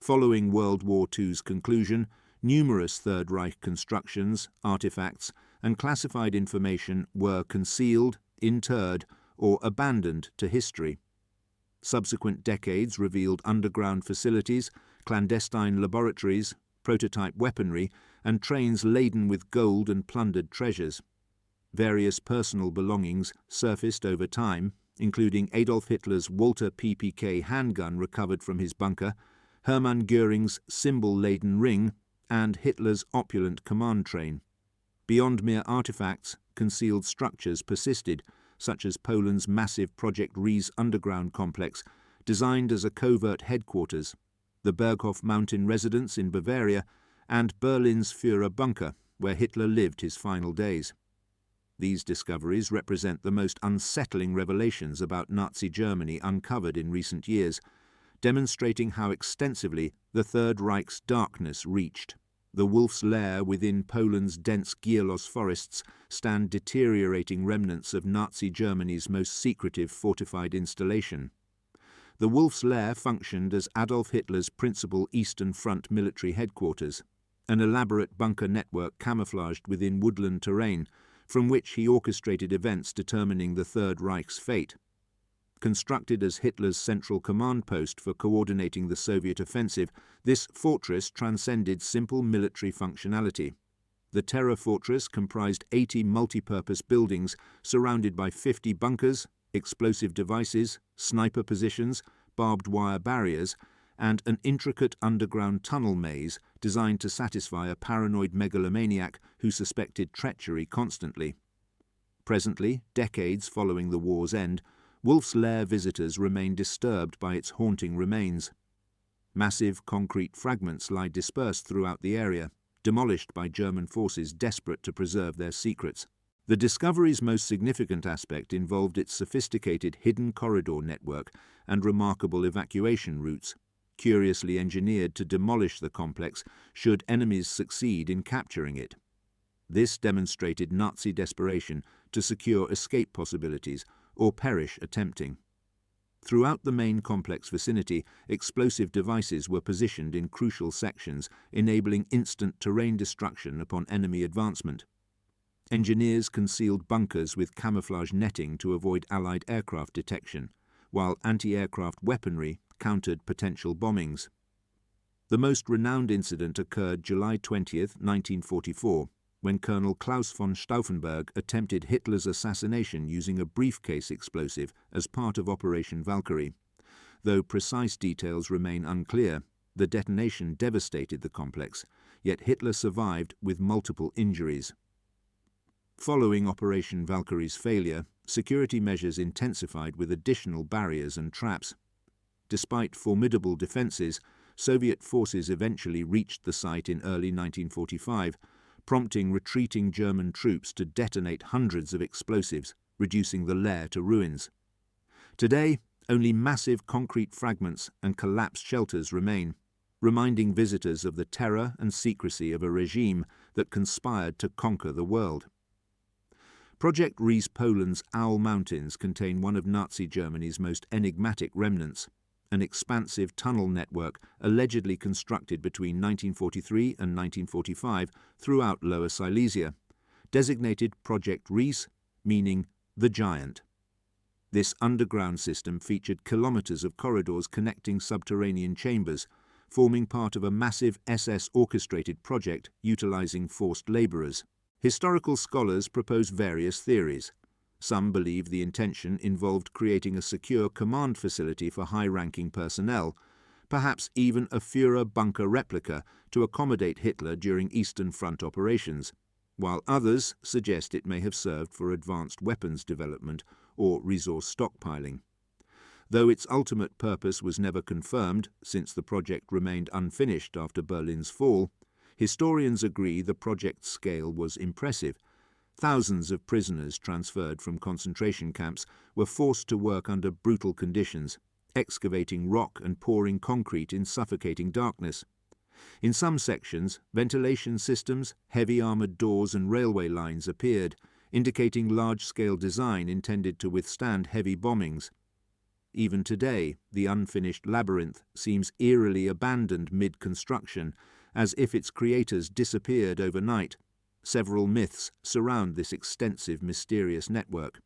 Following World War II's conclusion, numerous Third Reich constructions, artifacts, and classified information were concealed, interred, or abandoned to history. Subsequent decades revealed underground facilities, clandestine laboratories, prototype weaponry, and trains laden with gold and plundered treasures. Various personal belongings surfaced over time, including Adolf Hitler's Walter PPK handgun recovered from his bunker, Hermann Göring's symbol-laden ring, and Hitler's opulent command train. Beyond mere artifacts, concealed structures persisted, such as Poland's massive Project Riese underground complex, designed as a covert headquarters, the Berghof mountain residence in Bavaria, and Berlin's Führer bunker, where Hitler lived his final days. These discoveries represent the most unsettling revelations about Nazi Germany uncovered in recent years, demonstrating how extensively the Third Reich's darkness reached. The Wolf's Lair within Poland's dense Gierlos forests stand deteriorating remnants of Nazi Germany's most secretive fortified installation. The Wolf's Lair functioned as Adolf Hitler's principal Eastern Front military headquarters, an elaborate bunker network camouflaged within woodland terrain, from which he orchestrated events determining the Third Reich's fate. Constructed as Hitler's central command post for coordinating the Soviet offensive, this fortress transcended simple military functionality. The Terror Fortress comprised 80 multi-purpose buildings surrounded by 50 bunkers, explosive devices, sniper positions, barbed wire barriers, and an intricate underground tunnel maze designed to satisfy a paranoid megalomaniac who suspected treachery constantly. Presently, decades following the war's end, Wolf's Lair visitors remain disturbed by its haunting remains. Massive concrete fragments lie dispersed throughout the area, demolished by German forces desperate to preserve their secrets. The discovery's most significant aspect involved its sophisticated hidden corridor network and remarkable evacuation routes, curiously engineered to demolish the complex should enemies succeed in capturing it. This demonstrated Nazi desperation to secure escape possibilities or perish attempting. Throughout the main complex vicinity, explosive devices were positioned in crucial sections, enabling instant terrain destruction upon enemy advancement. Engineers concealed bunkers with camouflage netting to avoid Allied aircraft detection, while anti-aircraft weaponry countered potential bombings. The most renowned incident occurred July 20, 1944, when Colonel Klaus von Stauffenberg attempted Hitler's assassination using a briefcase explosive as part of Operation Valkyrie. Though precise details remain unclear, the detonation devastated the complex, yet Hitler survived with multiple injuries. Following Operation Valkyrie's failure, security measures intensified with additional barriers and traps. Despite formidable defenses, Soviet forces eventually reached the site in early 1945, prompting retreating German troops to detonate hundreds of explosives, reducing the Lair to ruins. Today, only massive concrete fragments and collapsed shelters remain, reminding visitors of the terror and secrecy of a regime that conspired to conquer the world. Project Riese Poland's Owl Mountains contain one of Nazi Germany's most enigmatic remnants, an expansive tunnel network allegedly constructed between 1943 and 1945 throughout Lower Silesia, designated Project Riese, meaning the Giant. This underground system featured kilometers of corridors connecting subterranean chambers, forming part of a massive SS-orchestrated project utilizing forced laborers. Historical scholars propose various theories. Some believe the intention involved creating a secure command facility for high-ranking personnel, perhaps even a Führer bunker replica to accommodate Hitler during Eastern Front operations, while others suggest it may have served for advanced weapons development or resource stockpiling. Though its ultimate purpose was never confirmed, since the project remained unfinished after Berlin's fall, historians agree the project's scale was impressive. Thousands of prisoners transferred from concentration camps were forced to work under brutal conditions, excavating rock and pouring concrete in suffocating darkness. In some sections, ventilation systems, heavy armored doors and railway lines appeared, indicating large-scale design intended to withstand heavy bombings. Even today, the unfinished labyrinth seems eerily abandoned mid-construction, as if its creators disappeared overnight. Several myths surround this extensive, mysterious network.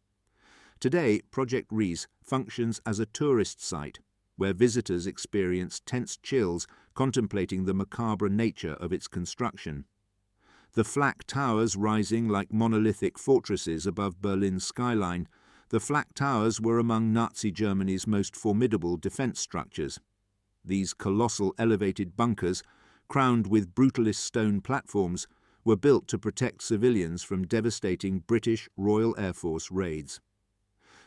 Today, Project Riese functions as a tourist site, where visitors experience tense chills contemplating the macabre nature of its construction. The flak towers rising like monolithic fortresses above Berlin's skyline, the flak towers were among Nazi Germany's most formidable defense structures. These colossal elevated bunkers, crowned with brutalist stone platforms, were built to protect civilians from devastating British Royal Air Force raids.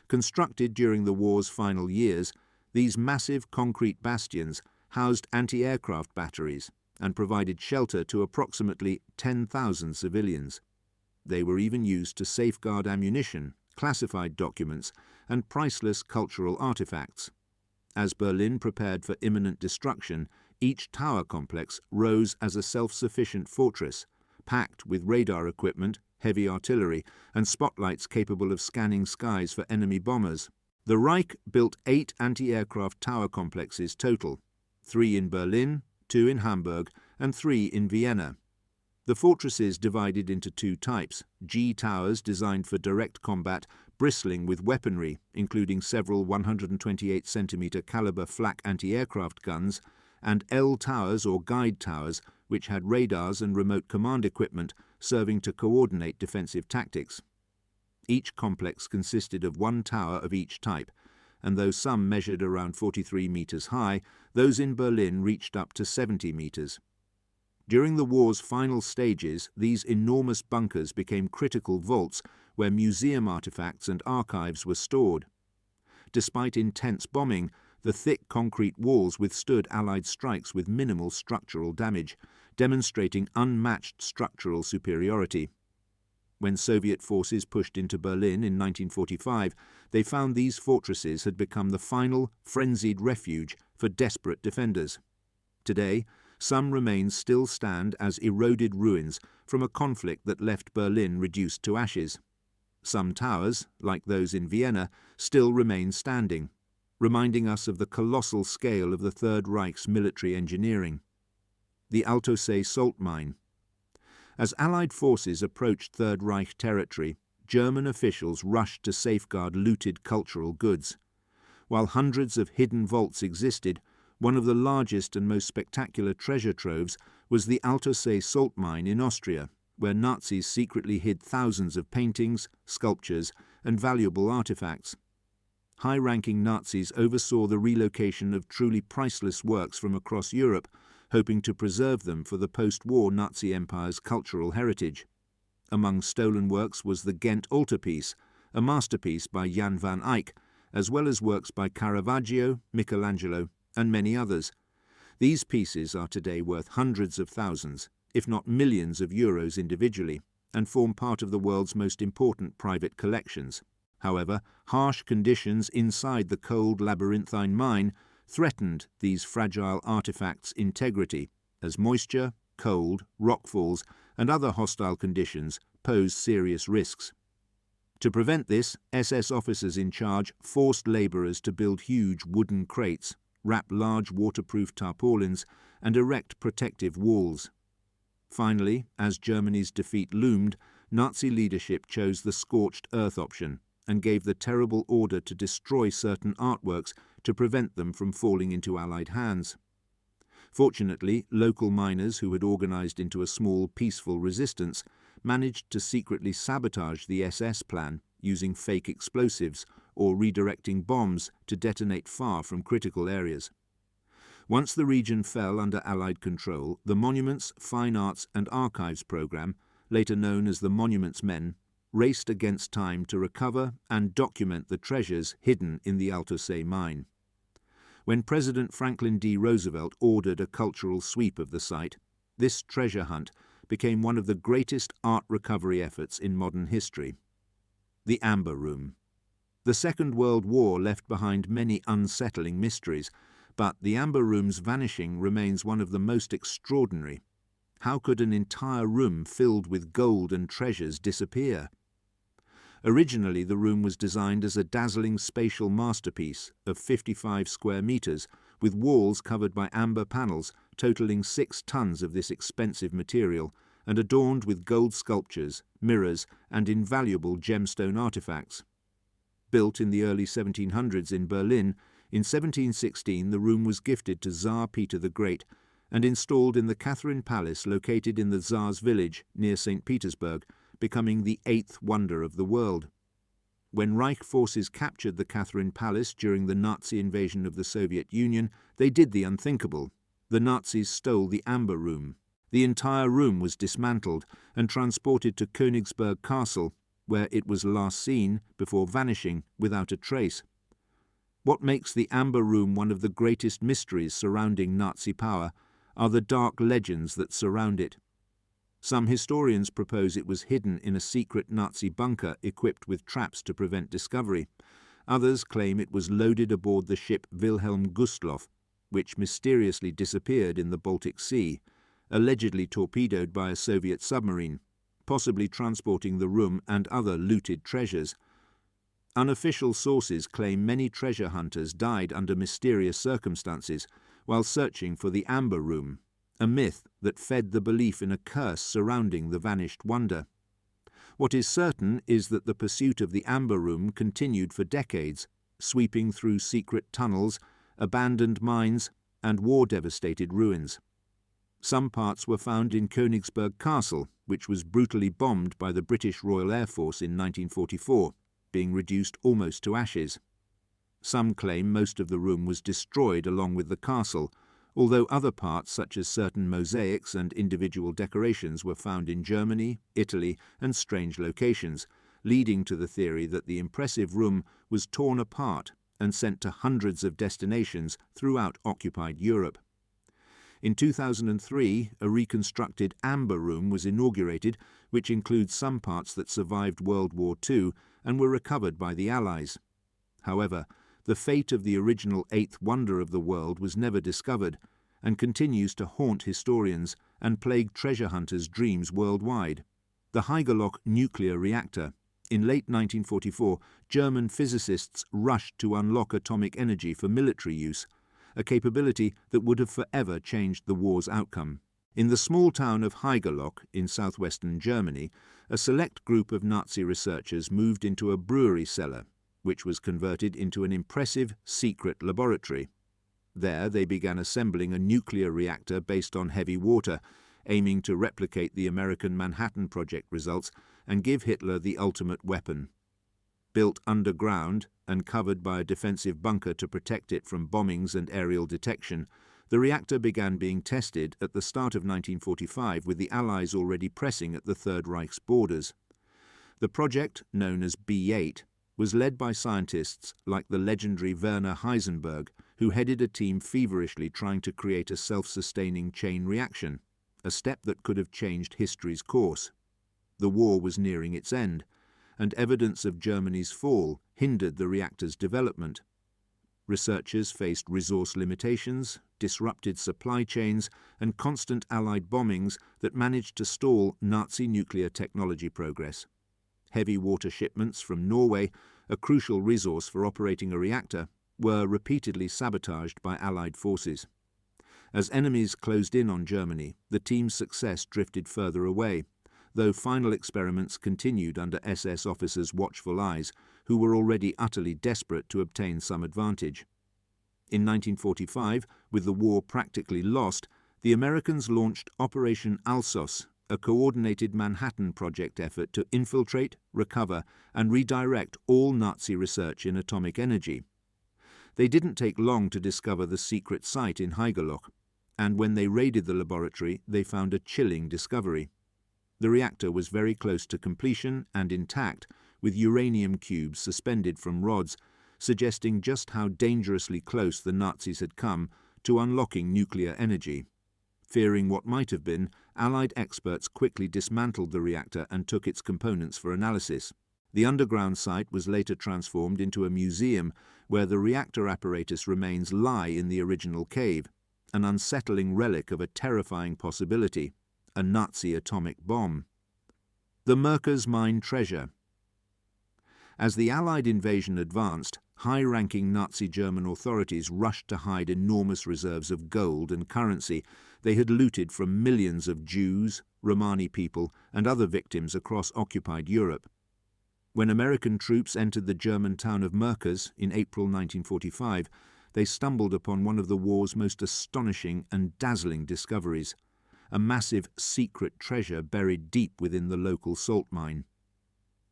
Constructed during the war's final years, these massive concrete bastions housed anti-aircraft batteries and provided shelter to approximately 10,000 civilians. They were even used to safeguard ammunition, classified documents, and priceless cultural artifacts. As Berlin prepared for imminent destruction, each tower complex rose as a self-sufficient fortress, packed with radar equipment, heavy artillery, and spotlights capable of scanning skies for enemy bombers. The Reich built 8 anti-aircraft tower complexes total, 3 in Berlin, 2 in Hamburg, and 3 in Vienna. The fortresses divided into 2 types: G towers designed for direct combat, bristling with weaponry, including several 128-centimeter caliber flak anti-aircraft guns, and L towers or guide towers, which had radars and remote command equipment serving to coordinate defensive tactics. Each complex consisted of 1 tower of each type, and though some measured around 43 meters high, those in Berlin reached up to 70 meters. During the war's final stages, these enormous bunkers became critical vaults where museum artifacts and archives were stored. Despite intense bombing, the thick concrete walls withstood Allied strikes with minimal structural damage, demonstrating unmatched structural superiority. When Soviet forces pushed into Berlin in 1945, they found these fortresses had become the final, frenzied refuge for desperate defenders. Today, some remains still stand as eroded ruins from a conflict that left Berlin reduced to ashes. Some towers, like those in Vienna, still remain standing, reminding us of the colossal scale of the Third Reich's military engineering. The Altaussee salt mine. As Allied forces approached Third Reich territory, German officials rushed to safeguard looted cultural goods. While hundreds of hidden vaults existed, one of the largest and most spectacular treasure troves was the Altaussee salt mine in Austria, where Nazis secretly hid thousands of paintings, sculptures, and valuable artifacts. High-ranking Nazis oversaw the relocation of truly priceless works from across Europe, hoping to preserve them for the post-war Nazi Empire's cultural heritage. Among stolen works was the Ghent altarpiece, a masterpiece by Jan van Eyck, as well as works by Caravaggio, Michelangelo, and many others. These pieces are today worth hundreds of thousands, if not millions of euros individually, and form part of the world's most important private collections. However, harsh conditions inside the cold labyrinthine mine threatened these fragile artifacts' integrity, as moisture, cold, rockfalls, and other hostile conditions posed serious risks. To prevent this, SS officers in charge forced labourers to build huge wooden crates, wrap large waterproof tarpaulins, and erect protective walls. Finally, as Germany's defeat loomed, Nazi leadership chose the scorched earth option and gave the terrible order to destroy certain artworks to prevent them from falling into Allied hands. Fortunately, local miners who had organized into a small, peaceful resistance managed to secretly sabotage the SS plan using fake explosives or redirecting bombs to detonate far from critical areas. Once the region fell under Allied control, the Monuments, Fine Arts and Archives program, later known as the Monuments Men, raced against time to recover and document the treasures hidden in the Altaussee mine. When President Franklin D. Roosevelt ordered a cultural sweep of the site, this treasure hunt became one of the greatest art recovery efforts in modern history. The Amber Room. The Second World War left behind many unsettling mysteries, but the Amber Room's vanishing remains one of the most extraordinary. How could an entire room filled with gold and treasures disappear? Originally, the room was designed as a dazzling spatial masterpiece of 55 square meters, with walls covered by amber panels totaling 6 tons of this expensive material, and adorned with gold sculptures, mirrors, and invaluable gemstone artifacts. Built in the early 1700s in Berlin, in 1716 the room was gifted to Tsar Peter the Great and installed in the Catherine Palace located in the Tsar's village near St. Petersburg, becoming the 8th wonder of the world. When Reich forces captured the Catherine Palace during the Nazi invasion of the Soviet Union, they did the unthinkable. The Nazis stole the Amber Room. The entire room was dismantled and transported to Königsberg Castle, where it was last seen before vanishing without a trace. What makes the Amber Room one of the greatest mysteries surrounding Nazi power are the dark legends that surround it. Some historians propose it was hidden in a secret Nazi bunker equipped with traps to prevent discovery. Others claim it was loaded aboard the ship Wilhelm Gustloff, which mysteriously disappeared in the Baltic Sea, allegedly torpedoed by a Soviet submarine, possibly transporting the room and other looted treasures. Unofficial sources claim many treasure hunters died under mysterious circumstances while searching for the Amber Room, a myth that fed the belief in a curse surrounding the vanished wonder. What is certain is that the pursuit of the Amber Room continued for decades, sweeping through secret tunnels, abandoned mines, and war-devastated ruins. Some parts were found in Königsberg Castle, which was brutally bombed by the British Royal Air Force in 1944, being reduced almost to ashes. Some claim most of the room was destroyed along with the castle, although other parts such as certain mosaics and individual decorations were found in Germany, Italy, and strange locations, leading to the theory that the impressive room was torn apart and sent to hundreds of destinations throughout occupied Europe. In 2003, a reconstructed Amber Room was inaugurated, which includes some parts that survived World War II and were recovered by the Allies. However, the fate of the original 8th wonder of the world was never discovered and continues to haunt historians and plague treasure hunters' dreams worldwide. The Haigerloch nuclear reactor. In late 1944, German physicists rushed to unlock atomic energy for military use, a capability that would have forever changed the war's outcome. In the small town of Haigerloch in southwestern Germany, a select group of Nazi researchers moved into a brewery cellar, which was converted into an impressive secret laboratory. There they began assembling a nuclear reactor based on heavy water, aiming to replicate the American Manhattan Project results and give Hitler the ultimate weapon. Built underground and covered by a defensive bunker to protect it from bombings and aerial detection, the reactor began being tested at the start of 1945 with the Allies already pressing at the Third Reich's borders. The project, known as B8, was led by scientists like the legendary Werner Heisenberg, who headed a team feverishly trying to create a self-sustaining chain reaction, a step that could have changed history's course. The war was nearing its end, and evidence of Germany's fall hindered the reactor's development. Researchers faced resource limitations, disrupted supply chains, and constant Allied bombings that managed to stall Nazi nuclear technology progress. Heavy water shipments from Norway, a crucial resource for operating a reactor, were repeatedly sabotaged by Allied forces. As enemies closed in on Germany, the team's success drifted further away, though final experiments continued under SS officers' watchful eyes, who were already utterly desperate to obtain some advantage. In 1945, with the war practically lost, the Americans launched Operation Alsos, a coordinated Manhattan Project effort to infiltrate, recover, and redirect all Nazi research in atomic energy. They didn't take long to discover the secret site in Haigerloch, and when they raided the laboratory, they found a chilling discovery. The reactor was very close to completion and intact, with uranium cubes suspended from rods, suggesting just how dangerously close the Nazis had come to unlocking nuclear energy. Fearing what might have been, Allied experts quickly dismantled the reactor and took its components for analysis. The underground site was later transformed into a museum where the reactor apparatus remains lie in the original cave, an unsettling relic of a terrifying possibility, a Nazi atomic bomb. The Merkers Mine treasure. As the Allied invasion advanced, high-ranking Nazi German authorities rushed to hide enormous reserves of gold and currency they had looted from millions of Jews, Romani people, and other victims across occupied Europe. When American troops entered the German town of Merkers in April 1945, they stumbled upon one of the war's most astonishing and dazzling discoveries, a massive secret treasure buried deep within the local salt mine.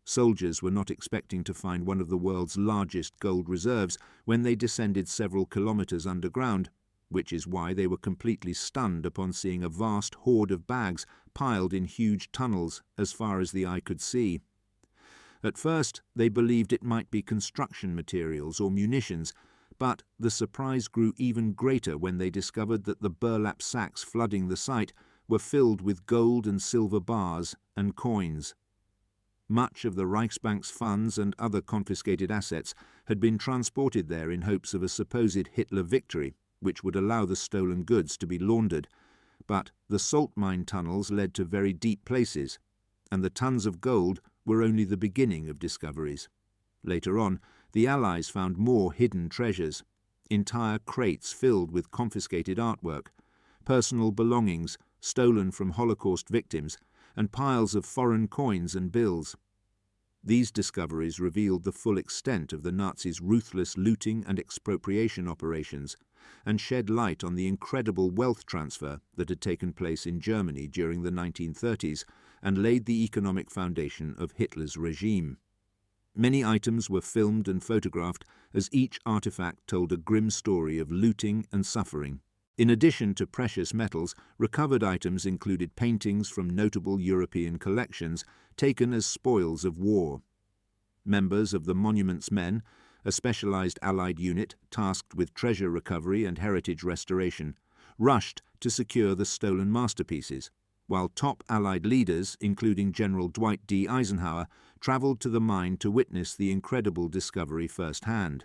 Soldiers were not expecting to find one of the world's largest gold reserves when they descended several kilometers underground, which is why they were completely stunned upon seeing a vast hoard of bags piled in huge tunnels as far as the eye could see. At first, they believed it might be construction materials or munitions, but the surprise grew even greater when they discovered that the burlap sacks flooding the site were filled with gold and silver bars and coins. Much of the Reichsbank's funds and other confiscated assets had been transported there in hopes of a supposed Hitler victory, which would allow the stolen goods to be laundered. But the salt mine tunnels led to very deep places, and the tons of gold were only the beginning of discoveries. Later on, the Allies found more hidden treasures, entire crates filled with confiscated artwork, personal belongings stolen from Holocaust victims, and piles of foreign coins and bills. These discoveries revealed the full extent of the Nazis' ruthless looting and expropriation operations, and shed light on the incredible wealth transfer that had taken place in Germany during the 1930s and laid the economic foundation of Hitler's regime. Many items were filmed and photographed as each artifact told a grim story of looting and suffering. In addition to precious metals, recovered items included paintings from notable European collections taken as spoils of war. Members of the Monuments Men, a specialized Allied unit tasked with treasure recovery and heritage restoration, rushed to secure the stolen masterpieces, while top Allied leaders, including General Dwight D. Eisenhower, traveled to the mine to witness the incredible discovery firsthand.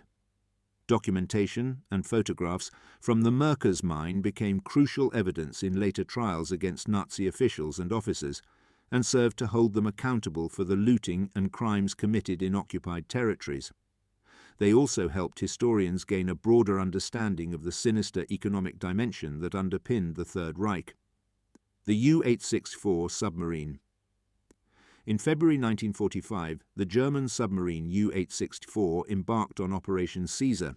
Documentation and photographs from the Merkers mine became crucial evidence in later trials against Nazi officials and officers, and served to hold them accountable for the looting and crimes committed in occupied territories. They also helped historians gain a broader understanding of the sinister economic dimension that underpinned the Third Reich. The U-864 submarine. In February 1945, the German submarine U-864 embarked on Operation Caesar,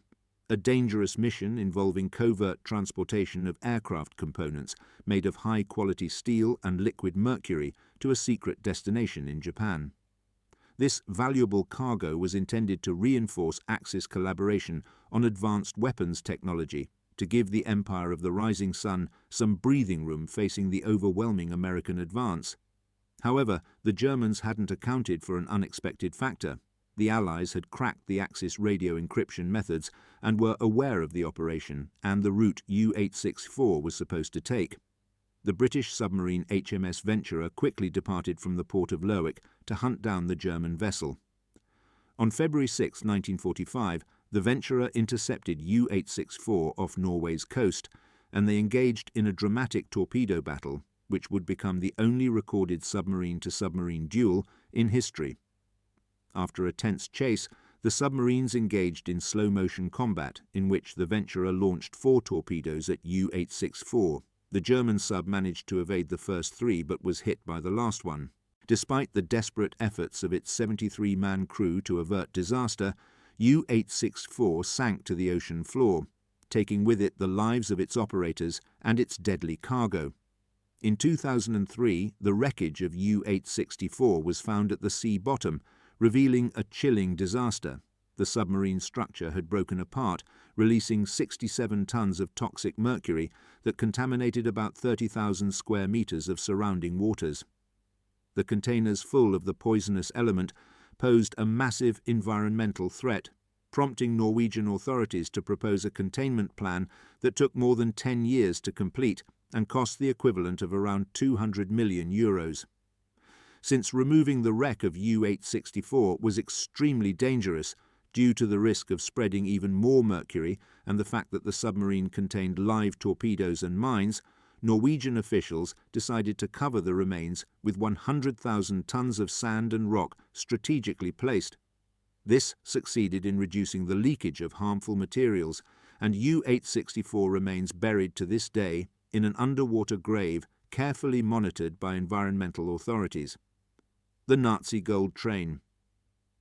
a dangerous mission involving covert transportation of aircraft components made of high-quality steel and liquid mercury to a secret destination in Japan. This valuable cargo was intended to reinforce Axis collaboration on advanced weapons technology, to give the Empire of the Rising Sun some breathing room facing the overwhelming American advance. However, the Germans hadn't accounted for an unexpected factor. The Allies had cracked the Axis radio encryption methods and were aware of the operation and the route U-864 was supposed to take. The British submarine HMS Venturer quickly departed from the port of Lerwick to hunt down the German vessel. On February 6, 1945, the Venturer intercepted U-864 off Norway's coast, and they engaged in a dramatic torpedo battle, which would become the only recorded submarine-to-submarine duel in history. After a tense chase, the submarines engaged in slow-motion combat, in which the Venturer launched 4 torpedoes at U-864. The German sub managed to evade the first 3 but was hit by the last one. Despite the desperate efforts of its 73-man crew to avert disaster, U-864 sank to the ocean floor, taking with it the lives of its operators and its deadly cargo. In 2003, the wreckage of U-864 was found at the sea bottom, revealing a chilling disaster. The submarine structure had broken apart, releasing 67 tons of toxic mercury that contaminated about 30,000 square meters of surrounding waters. The containers full of the poisonous element posed a massive environmental threat, prompting Norwegian authorities to propose a containment plan that took more than 10 years to complete and cost the equivalent of around 200 million euros. Since removing the wreck of U-864 was extremely dangerous due to the risk of spreading even more mercury and the fact that the submarine contained live torpedoes and mines, Norwegian officials decided to cover the remains with 100,000 tons of sand and rock strategically placed. This succeeded in reducing the leakage of harmful materials, and U-864 remains buried to this day in an underwater grave carefully monitored by environmental authorities. The Nazi gold train.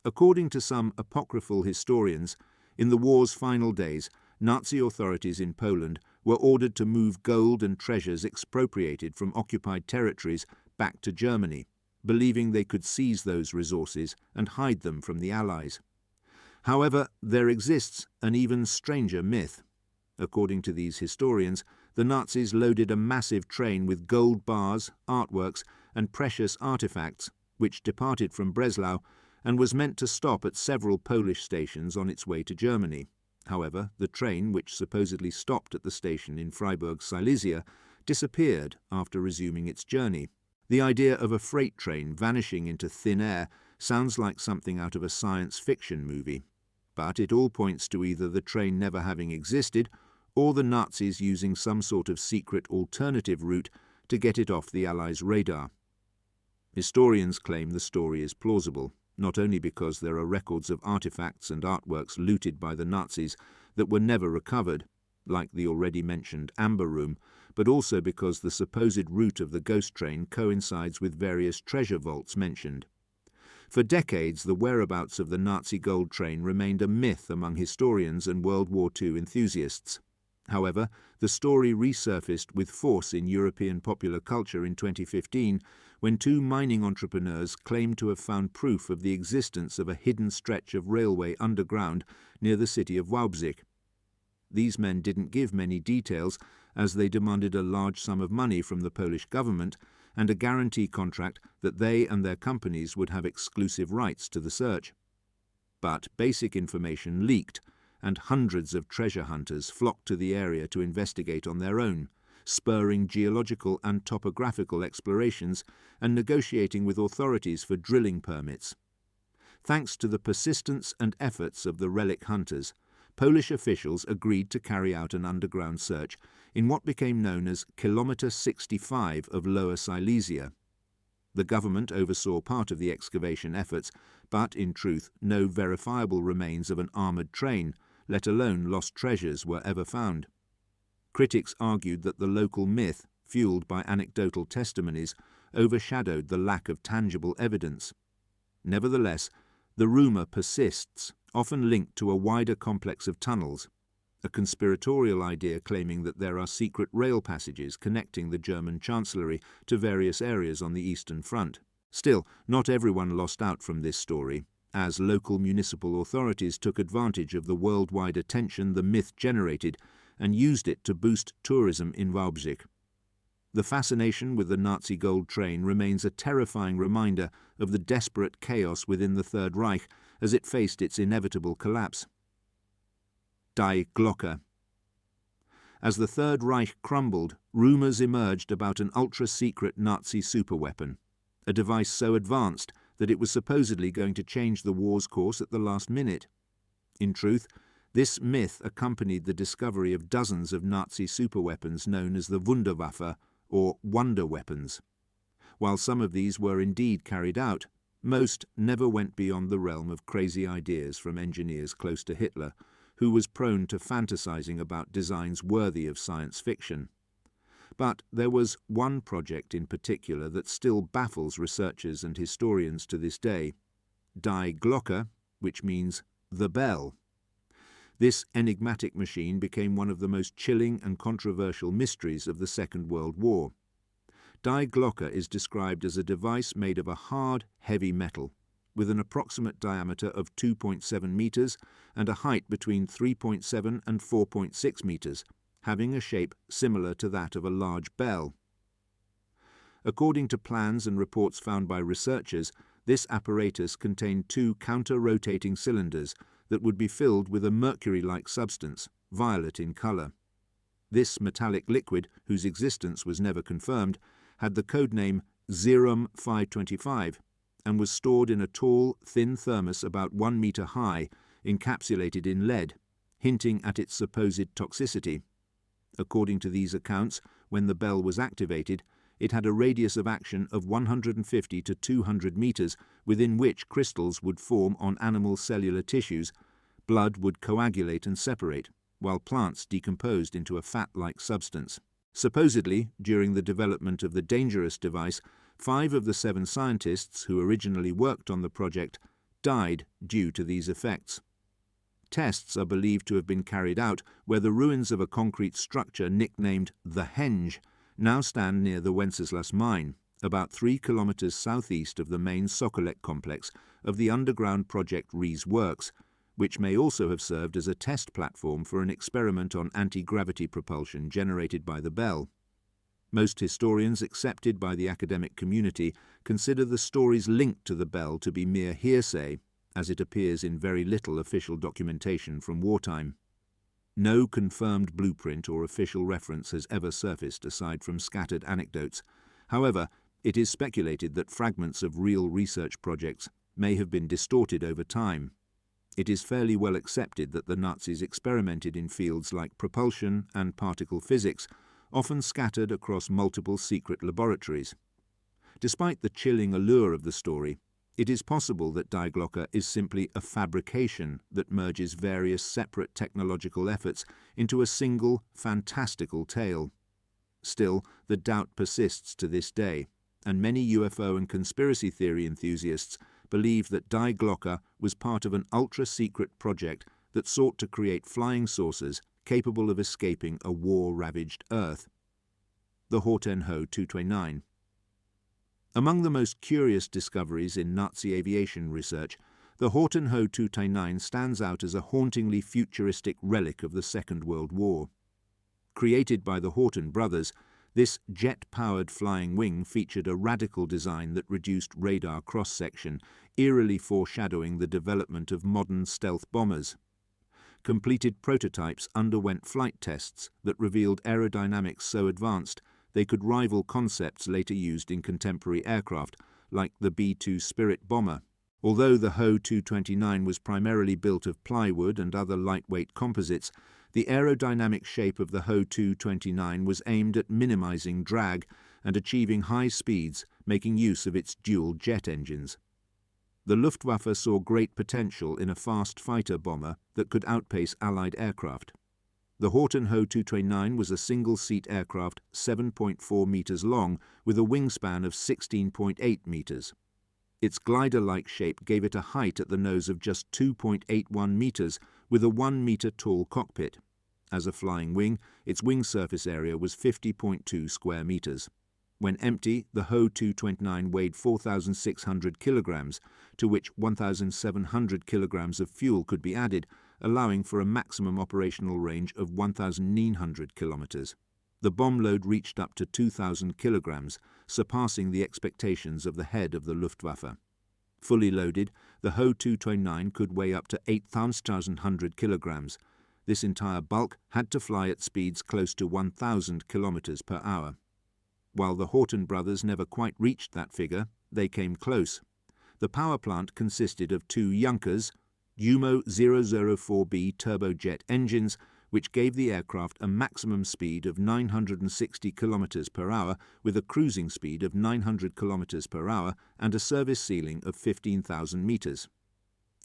According to some apocryphal historians, in the war's final days, Nazi authorities in Poland were ordered to move gold and treasures expropriated from occupied territories back to Germany, believing they could seize those resources and hide them from the Allies. However, there exists an even stranger myth. According to these historians, the Nazis loaded a massive train with gold bars, artworks, and precious artifacts, which departed from Breslau and was meant to stop at several Polish stations on its way to Germany. However, the train, which supposedly stopped at the station in Freiburg, Silesia, disappeared after resuming its journey. The idea of a freight train vanishing into thin air sounds like something out of a science fiction movie, but it all points to either the train never having existed or the Nazis using some sort of secret alternative route to get it off the Allies' radar. Historians claim the story is plausible, not only because there are records of artifacts and artworks looted by the Nazis that were never recovered, like the already mentioned Amber Room, but also because the supposed route of the ghost train coincides with various treasure vaults mentioned. For decades, the whereabouts of the Nazi gold train remained a myth among historians and World War II enthusiasts. However, the story resurfaced with force in European popular culture in 2015 when two mining entrepreneurs claimed to have found proof of the existence of a hidden stretch of railway underground near the city of Wałbrzych. These men didn't give many details, as they demanded a large sum of money from the Polish government and a guarantee contract that they and their companies would have exclusive rights to the search. But basic information leaked, and hundreds of treasure hunters flocked to the area to investigate on their own, spurring geological and topographical explorations and negotiating with authorities for drilling permits. Thanks to the persistence and efforts of the relic hunters, Polish officials agreed to carry out an underground search in what became known as Kilometre 65 of Lower Silesia. The government oversaw part of the excavation efforts, but in truth no verifiable remains of an armoured train, let alone lost treasures, were ever found. Critics argued that the local myth, fueled by anecdotal testimonies, overshadowed the lack of tangible evidence. Nevertheless, the rumour persists, often linked to a wider complex of tunnels, a conspiratorial idea claiming that there are secret rail passages connecting the German Chancellery to various areas on the Eastern Front. Still, not everyone lost out from this story, as local municipal authorities took advantage of the worldwide attention the myth generated and used it to boost tourism in Wałbrzych. The fascination with the Nazi gold train remains a terrifying reminder of the desperate chaos within the Third Reich as it faced its inevitable collapse. Die Glocke. As the Third Reich crumbled, rumours emerged about an ultra-secret Nazi superweapon, a device so advanced that it was supposedly going to change the war's course at the last minute. In truth, this myth accompanied the discovery of dozens of Nazi superweapons known as the Wunderwaffe, or wonder weapons. While some of these were indeed carried out, most never went beyond the realm of crazy ideas from engineers close to Hitler, who was prone to fantasizing about designs worthy of science fiction. But there was one project in particular that still baffles researchers and historians to this day: Die Glocke, which means the bell. This enigmatic machine became one of the most chilling and controversial mysteries of the Second World War. Die Glocke is described as a device made of a hard, heavy metal, with an approximate diameter of 2.7 meters and a height between 3.7 and 4.6 meters, having a shape similar to that of a large bell. According to plans and reports found by researchers, this apparatus contained two counter-rotating cylinders that would be filled with a mercury-like substance, violet in color. This metallic liquid, whose existence was never confirmed, had the codename Serum 525 and was stored in a tall, thin thermos about 1 meter high, encapsulated in lead, hinting at its supposed toxicity. According to these accounts, when the bell was activated, it had a radius of action of 150 to 200 meters, within which crystals would form on animal cellular tissues, blood would coagulate and separate, while plants decomposed into a fat-like substance. Supposedly, during the development of the dangerous device, 5 of the 7 scientists who originally worked on the project died due to these effects. Tests are believed to have been carried out where the ruins of a concrete structure nicknamed the Henge now stand near the Wenceslas mine, about 3 kilometers southeast of the main Sokolek complex of the underground Project Riese works, which may also have served as a test platform for an experiment on anti-gravity propulsion generated by the bell. Most historians accepted by the academic community consider the stories linked to the bell to be mere hearsay, as it appears in very little official documentation from wartime. No confirmed blueprint or official reference has ever surfaced aside from scattered anecdotes. However, it is speculated that fragments of real research projects may have been distorted over time. It is fairly well accepted that the Nazis experimented in fields like propulsion and particle physics, often scattered across multiple secret laboratories. Despite the chilling allure of the story, it is possible that Die Glocke is simply a fabrication that merges various separate technological efforts into a single, fantastical tale. Still, the doubt persists to this day, and many UFO and conspiracy theory enthusiasts believe that Die Glocke was part of an ultra-secret project that sought to create flying saucers capable of escaping a war-ravaged Earth. The Horten Ho 229. Among the most curious discoveries in Nazi aviation research, the Horten Ho 229 stands out as a hauntingly futuristic relic of the Second World War. Created by the Horten brothers, this jet-powered flying wing featured a radical design that reduced radar cross-section, eerily foreshadowing the development of modern stealth bombers. Completed prototypes underwent flight tests that revealed aerodynamics so advanced they could rival concepts later used in contemporary aircraft, like the B-2 Spirit bomber. Although the Ho 229 was primarily built of plywood and other lightweight composites, the aerodynamic shape of the Ho 229 was aimed at minimizing drag and achieving high speeds, making use of its dual jet engines. The Luftwaffe saw great potential in a fast fighter bomber that could outpace Allied aircraft. The Horten Ho 229 was a single-seat aircraft 7.4 meters long with a wingspan of 16.8 meters. Its glider-like shape gave it a height at the nose of just 2.81 meters with a 1 meter tall cockpit. As a flying wing, its wing surface area was 50.2 square meters. When empty, the Ho 229 weighed 4,600 kilograms, to which 1,700 kilograms of fuel could be added, allowing for a maximum operational range of 1,900 kilometers. The bomb load reached up to 2,000 kilograms, surpassing the expectations of the head of the Luftwaffe. Fully loaded, the Ho 229 could weigh up to 8,100 kilograms. This entire bulk had to fly at speeds close to 1,000 kilometers per hour. While the Horten brothers never quite reached that figure, they came close. The power plant consisted of 2 Junkers, Jumo 004B turbojet engines, which gave the aircraft a maximum speed of 960 km per hour with a cruising speed of 900 km per hour and a service ceiling of 15,000 meters.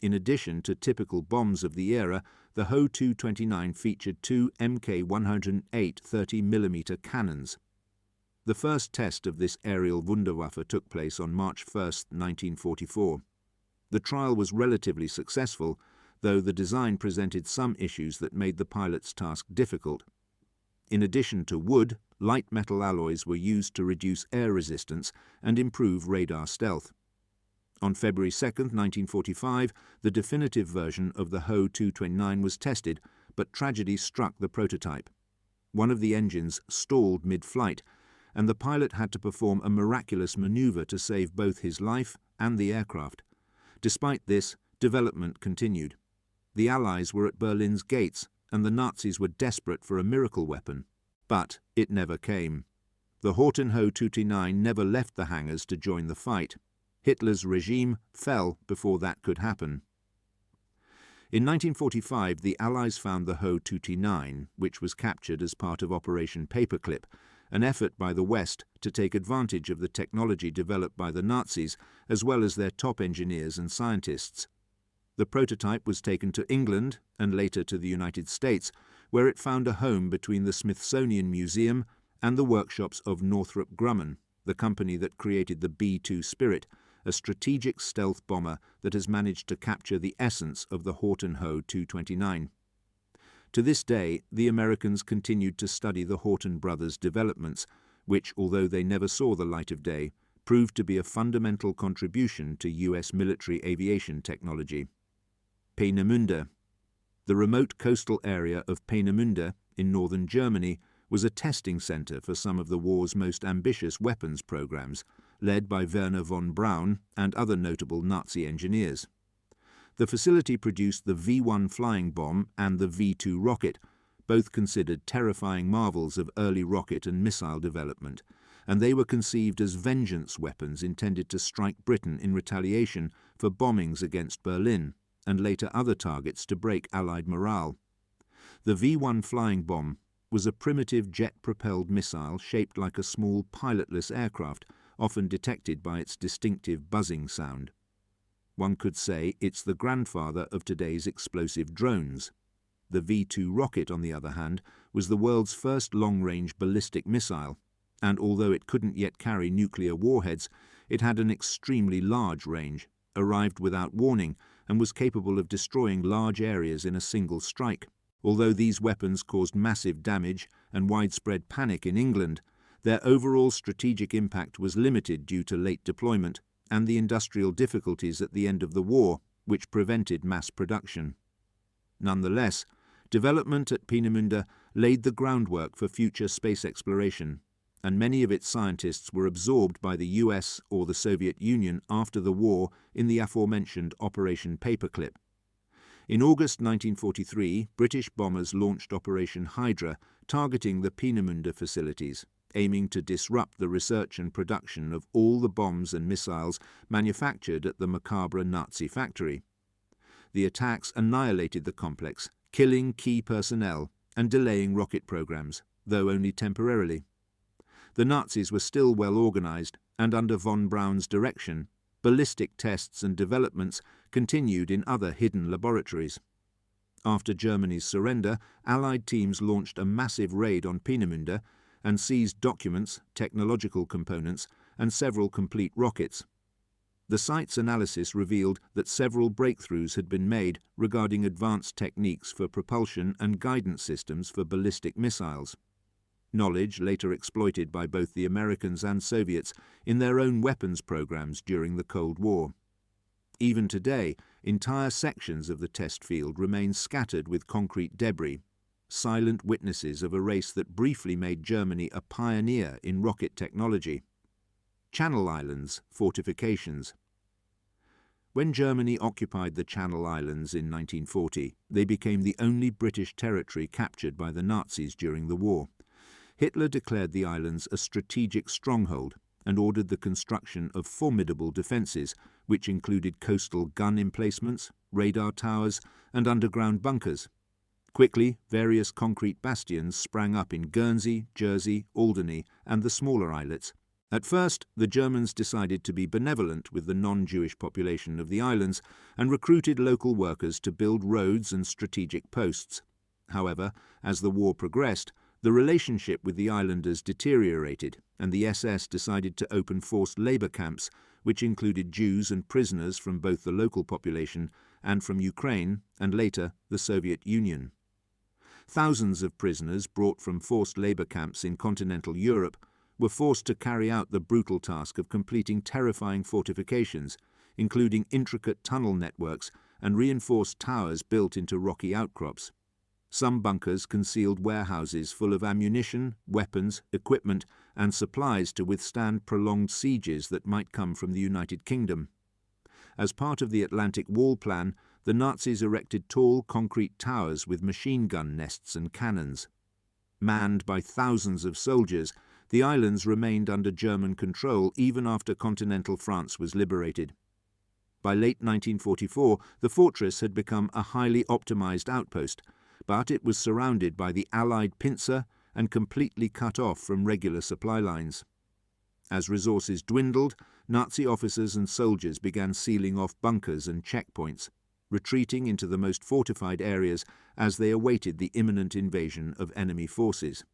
In addition to typical bombs of the era, the Ho 229 featured 2 Mk108 30mm cannons. The first test of this aerial Wunderwaffe took place on March 1, 1944. The trial was relatively successful, though the design presented some issues that made the pilot's task difficult. In addition to wood, light metal alloys were used to reduce air resistance and improve radar stealth. On February 2, 1945, the definitive version of the Ho 229 was tested, but tragedy struck the prototype. One of the engines stalled mid-flight, and the pilot had to perform a miraculous maneuver to save both his life and the aircraft. Despite this, development continued. The Allies were at Berlin's gates, and the Nazis were desperate for a miracle weapon. But it never came. The Horten Ho 229 never left the hangars to join the fight. Hitler's regime fell before that could happen. In 1945, the Allies found the Ho 229, which was captured as part of Operation Paperclip, an effort by the West to take advantage of the technology developed by the Nazis as well as their top engineers and scientists. The prototype was taken to England and later to the United States, where it found a home between the Smithsonian Museum and the workshops of Northrop Grumman, the company that created the B-2 Spirit, a strategic stealth bomber that has managed to capture the essence of the Horton Ho 229. To this day, the Americans continued to study the Horton brothers' developments, which, although they never saw the light of day, proved to be a fundamental contribution to US military aviation technology. Peenemünde. The remote coastal area of Peenemünde in northern Germany was a testing center for some of the war's most ambitious weapons programs, led by Werner von Braun and other notable Nazi engineers. The facility produced the V-1 flying bomb and the V-2 rocket, both considered terrifying marvels of early rocket and missile development, and they were conceived as vengeance weapons intended to strike Britain in retaliation for bombings against Berlin and later other targets to break Allied morale. The V-1 flying bomb was a primitive jet-propelled missile shaped like a small pilotless aircraft, often detected by its distinctive buzzing sound. One could say it's the grandfather of today's explosive drones. The V-2 rocket, on the other hand, was the world's first long-range ballistic missile, and although it couldn't yet carry nuclear warheads, it had an extremely large range, arrived without warning, and was capable of destroying large areas in a single strike. Although these weapons caused massive damage and widespread panic in England, their overall strategic impact was limited due to late deployment and the industrial difficulties at the end of the war, which prevented mass production. Nonetheless, development at Peenemünde laid the groundwork for future space exploration, and many of its scientists were absorbed by the US or the Soviet Union after the war in the aforementioned Operation Paperclip. In August 1943, British bombers launched Operation Hydra, targeting the Peenemünde facilities, aiming to disrupt the research and production of all the bombs and missiles manufactured at the macabre Nazi factory. The attacks annihilated the complex, killing key personnel and delaying rocket programs, though only temporarily. The Nazis were still well organized, and under von Braun's direction, ballistic tests and developments continued in other hidden laboratories. After Germany's surrender, Allied teams launched a massive raid on Peenemünde and seized documents, technological components, and several complete rockets. The site's analysis revealed that several breakthroughs had been made regarding advanced techniques for propulsion and guidance systems for ballistic missiles. Knowledge later exploited by both the Americans and Soviets in their own weapons programs during the Cold War. Even today, entire sections of the test field remain scattered with concrete debris, silent witnesses of a race that briefly made Germany a pioneer in rocket technology. Channel Islands, fortifications. When Germany occupied the Channel Islands in 1940, they became the only British territory captured by the Nazis during the war. Hitler declared the islands a strategic stronghold and ordered the construction of formidable defences, which included coastal gun emplacements, radar towers, and underground bunkers. Quickly, various concrete bastions sprang up in Guernsey, Jersey, Alderney, and the smaller islets. At first, the Germans decided to be benevolent with the non-Jewish population of the islands and recruited local workers to build roads and strategic posts. However, as the war progressed, the relationship with the islanders deteriorated, and the SS decided to open forced labour camps, which included Jews and prisoners from both the local population and from Ukraine, and later the Soviet Union. Thousands of prisoners brought from forced labour camps in continental Europe were forced to carry out the brutal task of completing terrifying fortifications, including intricate tunnel networks and reinforced towers built into rocky outcrops. Some bunkers concealed warehouses full of ammunition, weapons, equipment, and supplies to withstand prolonged sieges that might come from the United Kingdom. As part of the Atlantic Wall plan, the Nazis erected tall concrete towers with machine gun nests and cannons. Manned by thousands of soldiers, the islands remained under German control even after continental France was liberated. By late 1944, the fortress had become a highly optimized outpost, but it was surrounded by the Allied pincer and completely cut off from regular supply lines. As resources dwindled, Nazi officers and soldiers began sealing off bunkers and checkpoints, retreating into the most fortified areas as they awaited the imminent invasion of enemy forces.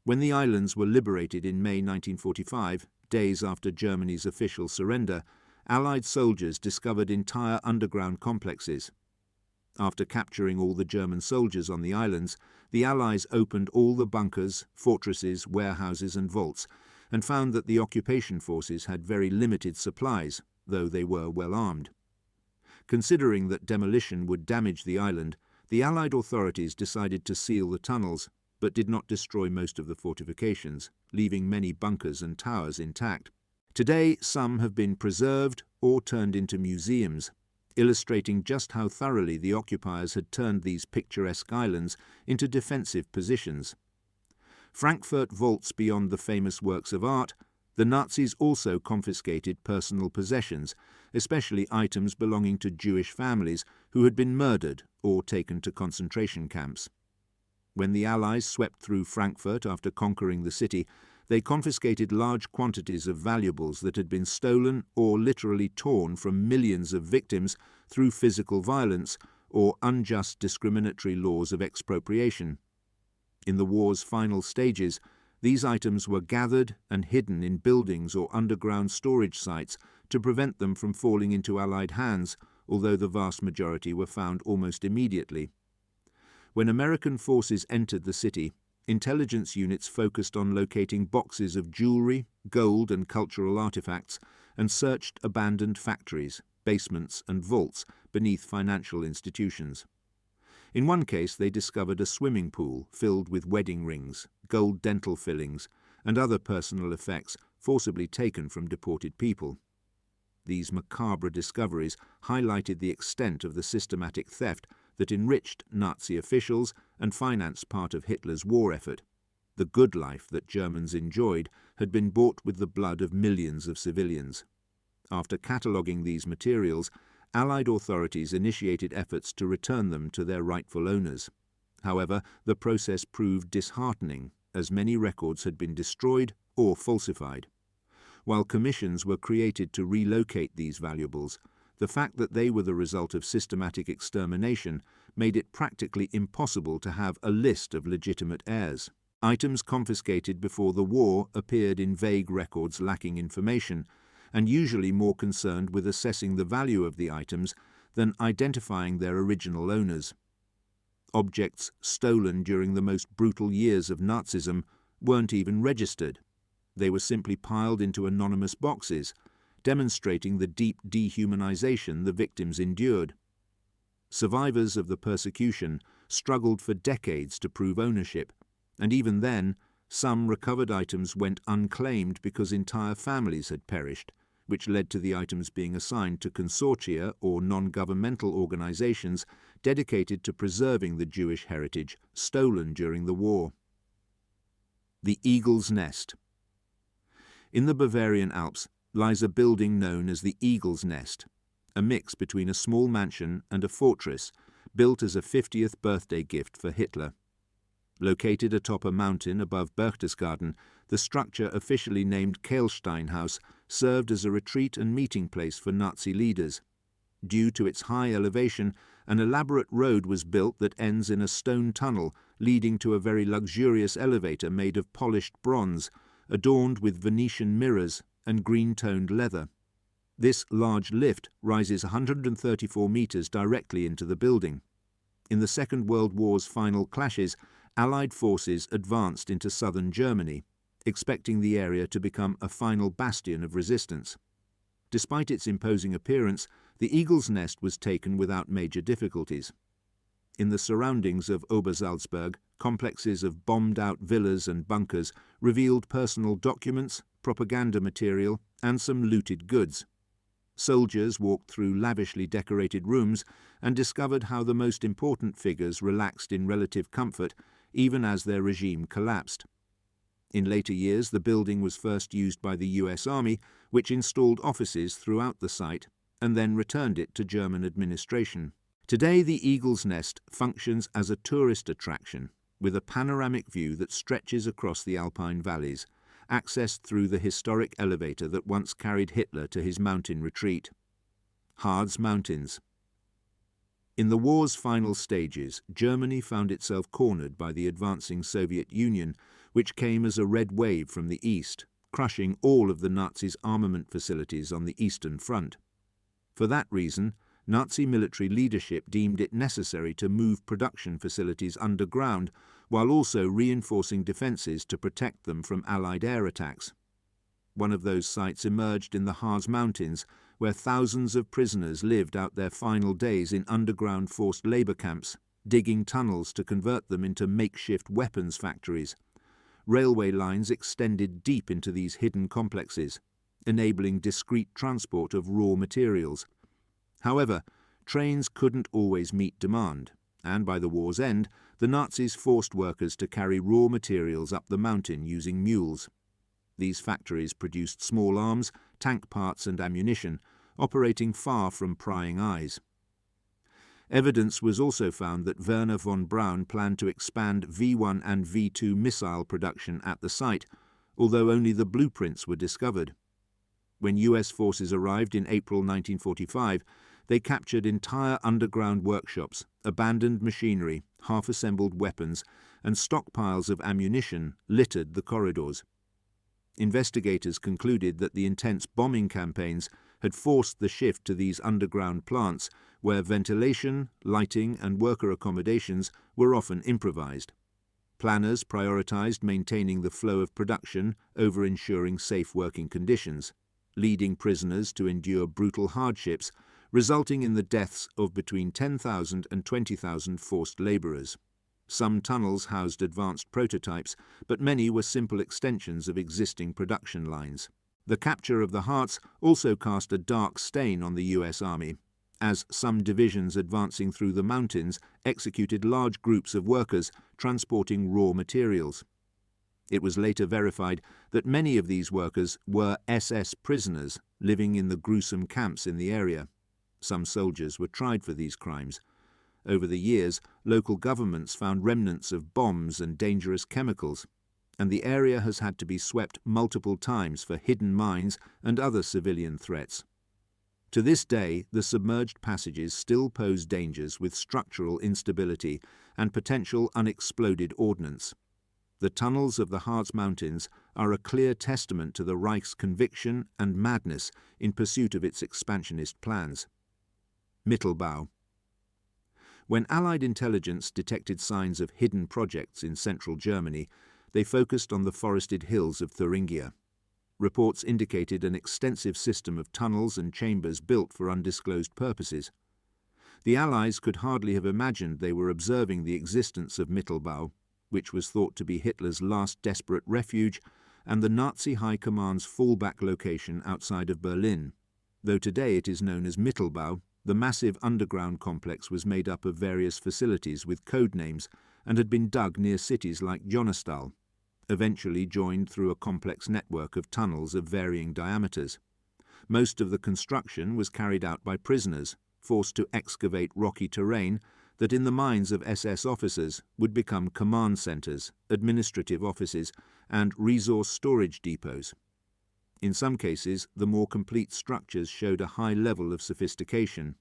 When the islands were liberated in May 1945, days after Germany's official surrender, Allied soldiers discovered entire underground complexes. After capturing all the German soldiers on the islands, the Allies opened all the bunkers, fortresses, warehouses and vaults, and found that the occupation forces had very limited supplies, though they were well armed. Considering that demolition would damage the island, the Allied authorities decided to seal the tunnels, but did not destroy most of the fortifications, leaving many bunkers and towers intact. Today, some have been preserved or turned into museums, illustrating just how thoroughly the occupiers had turned these picturesque islands into defensive positions. Frankfurt vaults beyond the famous works of art, the Nazis also confiscated personal possessions, especially items belonging to Jewish families who had been murdered or taken to concentration camps. When the Allies swept through Frankfurt after conquering the city, they confiscated large quantities of valuables that had been stolen or literally torn from millions of victims through physical violence or unjust discriminatory laws of expropriation. In the war's final stages, these items were gathered and hidden in buildings or underground storage sites to prevent them from falling into Allied hands, although the vast majority were found almost immediately. When American forces entered the city, intelligence units focused on locating boxes of jewelry, gold and cultural artifacts, and searched abandoned factories, basements and vaults beneath financial institutions. In one case, they discovered a swimming pool filled with wedding rings, gold dental fillings, and other personal effects forcibly taken from deported people. These macabre discoveries highlighted the extent of the systematic theft that enriched Nazi officials and financed part of Hitler's war effort. The good life that Germans enjoyed had been bought with the blood of millions of civilians. After cataloguing these materials, Allied authorities initiated efforts to return them to their rightful owners. However, the process proved disheartening, as many records had been destroyed or falsified. While commissions were created to relocate these valuables, the fact that they were the result of systematic extermination made it practically impossible to have a list of legitimate heirs. Items confiscated before the war appeared in vague records lacking information, and usually more concerned with assessing the value of the items than identifying their original owners. Objects stolen during the most brutal years of Nazism weren't even registered. They were simply piled into anonymous boxes, demonstrating the deep dehumanization the victims endured. Survivors of the persecution struggled for decades to prove ownership, and even then, some recovered items went unclaimed because entire families had perished, which led to the items being assigned to consortia or non-governmental organizations dedicated to preserving the Jewish heritage stolen during the war. The Eagle's Nest. In the Bavarian Alps lies a building known as the Eagle's Nest, a mix between a small mansion and a fortress built as a 50th birthday gift for Hitler. Located atop a mountain above Berchtesgaden, the structure officially named Kehlsteinhaus served as a retreat and meeting place for Nazi leaders. Due to its high elevation, an elaborate road was built that ends in a stone tunnel leading to a very luxurious elevator made of polished bronze, adorned with Venetian mirrors and green-toned leather. This large lift rises 134 meters directly into the building. In the Second World War's final clashes, Allied forces advanced into southern Germany, expecting the area to become a final bastion of resistance. Despite its imposing appearance, the Eagle's Nest was taken without major difficulties. In the surroundings of Obersalzberg, complexes of bombed-out villas and bunkers revealed personal documents, propaganda material, and some looted goods. Soldiers walked through lavishly decorated rooms and discovered how the most important figures relaxed in relative comfort even as their regime collapsed. In later years, the building was first used by the US Army, which installed offices throughout the site and then returned it to German administration. Today, the Eagle's Nest functions as a tourist attraction, with a panoramic view that stretches across the Alpine valleys, accessed through the historic elevator that once carried Hitler to his mountain retreat. Harz Mountains. In the war's final stages, Germany found itself cornered by the advancing Soviet Union, which came as a red wave from the east, crushing all of the Nazis' armament facilities on the Eastern Front. For that reason, Nazi military leadership deemed it necessary to move production facilities underground while also reinforcing defences to protect them from Allied air attacks. One of those sites emerged in the Harz Mountains, where thousands of prisoners lived out their final days in underground forced labour camps, digging tunnels to convert them into makeshift weapons factories. Railway lines extended deep into these hidden complexes, enabling discreet transport of raw materials. However, trains couldn't always meet demand, and by the war's end, the Nazis forced workers to carry raw materials up the mountain using mules. These factories produced small arms, tank parts and ammunition, operating far from prying eyes. Evidence was also found that Werner von Braun planned to expand V-1 and V-2 missile production at the site, although only the blueprints were discovered. When US forces arrived in April 1945, they captured entire underground workshops, abandoned machinery, half-assembled weapons, and stockpiles of ammunition littered the corridors. Investigators concluded that the intense bombing campaigns had forced the shift to these underground plants where ventilation, lighting, and worker accommodations were often improvised. Planners prioritized maintaining the flow of production over ensuring safe working conditions, leading prisoners to endure brutal hardships, resulting in the deaths of between 10,000 and 20,000 forced labourers. Some tunnels housed advanced prototypes, but many were simple extensions of existing production lines. The capture of the Harz also cast a dark stain on the US Army, as some divisions advancing through the mountains executed large groups of workers transporting raw materials. It was later verified that many of these workers were SS prisoners living in the gruesome camps in the area. Some soldiers were tried for these crimes. Over the years, local governments found remnants of bombs and dangerous chemicals, and the area has had to be swept multiple times for hidden mines and other civilian threats. To this day, the submerged passages still pose dangers with structural instability and potential unexploded ordnance. The tunnels of the Harz Mountains are a clear testament to the Reich's conviction and madness in pursuit of its expansionist plans. Mittelbau. When Allied intelligence detected signs of hidden projects in central Germany, they focused on the forested hills of Thuringia. Reports indicated an extensive system of tunnels and chambers built for undisclosed purposes. The Allies could hardly have imagined they were observing the existence of Mittelbau, which was thought to be Hitler's last desperate refuge and the Nazi High Command's fallback location outside of Berlin. Though today it is known as Mittelbau, the massive underground complex was made up of various facilities with code names and had been dug near cities like Jonestal, eventually joined through a complex network of tunnels of varying diameters. Most of the construction was carried out by prisoners, forced to excavate rocky terrain that in the minds of SS officers would become command centres, administrative offices, and resource storage depots. In some cases, the more complete structures showed a high level of sophistication.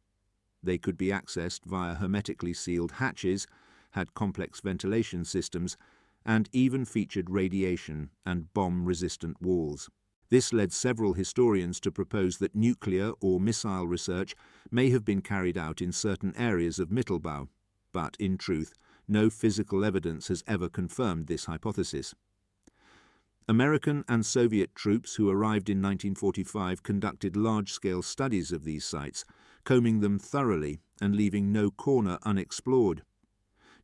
They could be accessed via hermetically sealed hatches, had complex ventilation systems, and even featured radiation and bomb-resistant walls. This led several historians to propose that nuclear or missile research may have been carried out in certain areas of Mittelbau, but in truth, no physical evidence has ever confirmed this hypothesis. American and Soviet troops who arrived in 1945 conducted large-scale studies of these sites, combing them thoroughly and leaving no corner unexplored.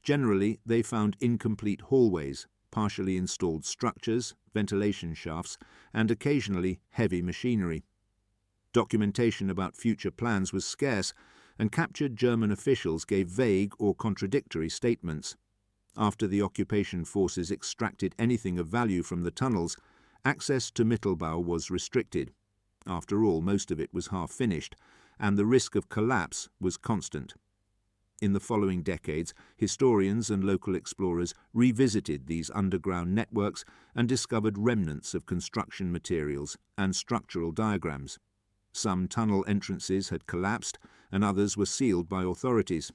Generally, they found incomplete hallways, partially installed structures, ventilation shafts, and occasionally heavy machinery. Documentation about future plans was scarce, and captured German officials gave vague or contradictory statements. After the occupation forces extracted anything of value from the tunnels, access to Mittelbau was restricted. After all, most of it was half-finished, and the risk of collapse was constant. In the following decades, historians and local explorers revisited these underground networks and discovered remnants of construction materials and structural diagrams. Some tunnel entrances had collapsed, and others were sealed by authorities.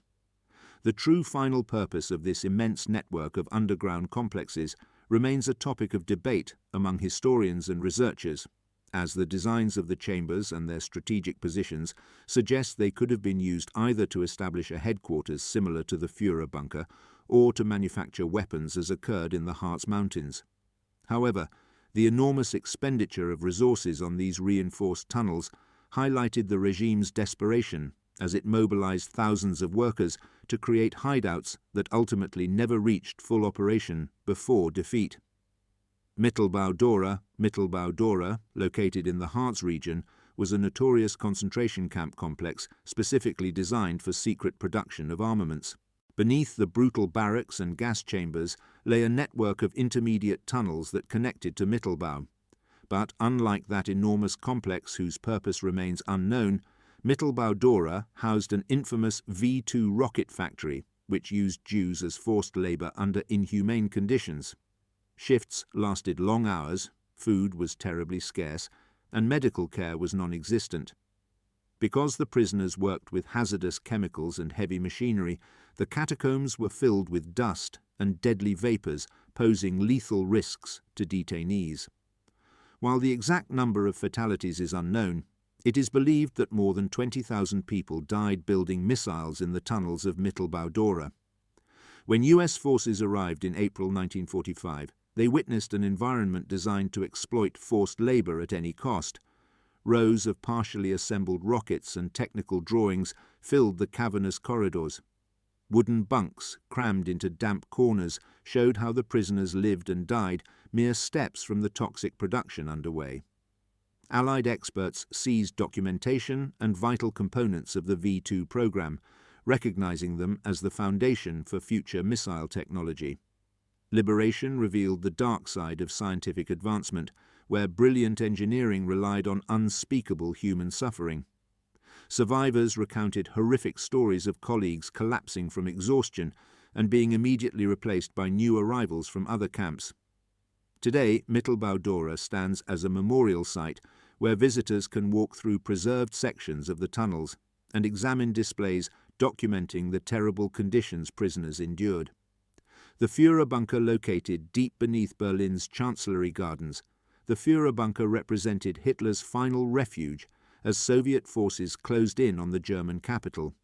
The true final purpose of this immense network of underground complexes remains a topic of debate among historians and researchers, as the designs of the chambers and their strategic positions suggest they could have been used either to establish a headquarters similar to the Führer bunker or to manufacture weapons as occurred in the Harz Mountains. However, the enormous expenditure of resources on these reinforced tunnels highlighted the regime's desperation as it mobilized thousands of workers to create hideouts that ultimately never reached full operation before defeat. Mittelbau-Dora, located in the Harz region, was a notorious concentration camp complex specifically designed for secret production of armaments. Beneath the brutal barracks and gas chambers lay a network of intermediate tunnels that connected to Mittelbau. But unlike that enormous complex whose purpose remains unknown, Mittelbau-Dora housed an infamous V-2 rocket factory which used Jews as forced labor under inhumane conditions. Shifts lasted long hours, food was terribly scarce, and medical care was non-existent. Because the prisoners worked with hazardous chemicals and heavy machinery, the catacombs were filled with dust and deadly vapors, posing lethal risks to detainees. While the exact number of fatalities is unknown, it is believed that more than 20,000 people died building missiles in the tunnels of Mittelbau-Dora. When US forces arrived in April 1945, they witnessed an environment designed to exploit forced labor at any cost. Rows of partially assembled rockets and technical drawings filled the cavernous corridors. Wooden bunks crammed into damp corners showed how the prisoners lived and died mere steps from the toxic production underway. Allied experts seized documentation and vital components of the V-2 program, recognizing them as the foundation for future missile technology. Liberation revealed the dark side of scientific advancement, where brilliant engineering relied on unspeakable human suffering. Survivors recounted horrific stories of colleagues collapsing from exhaustion and being immediately replaced by new arrivals from other camps. Today, Mittelbau-Dora stands as a memorial site where visitors can walk through preserved sections of the tunnels and examine displays documenting the terrible conditions prisoners endured. The Führer bunker located deep beneath Berlin's Chancellery Gardens, the Führer bunker represented Hitler's final refuge as Soviet forces closed in on the German capital.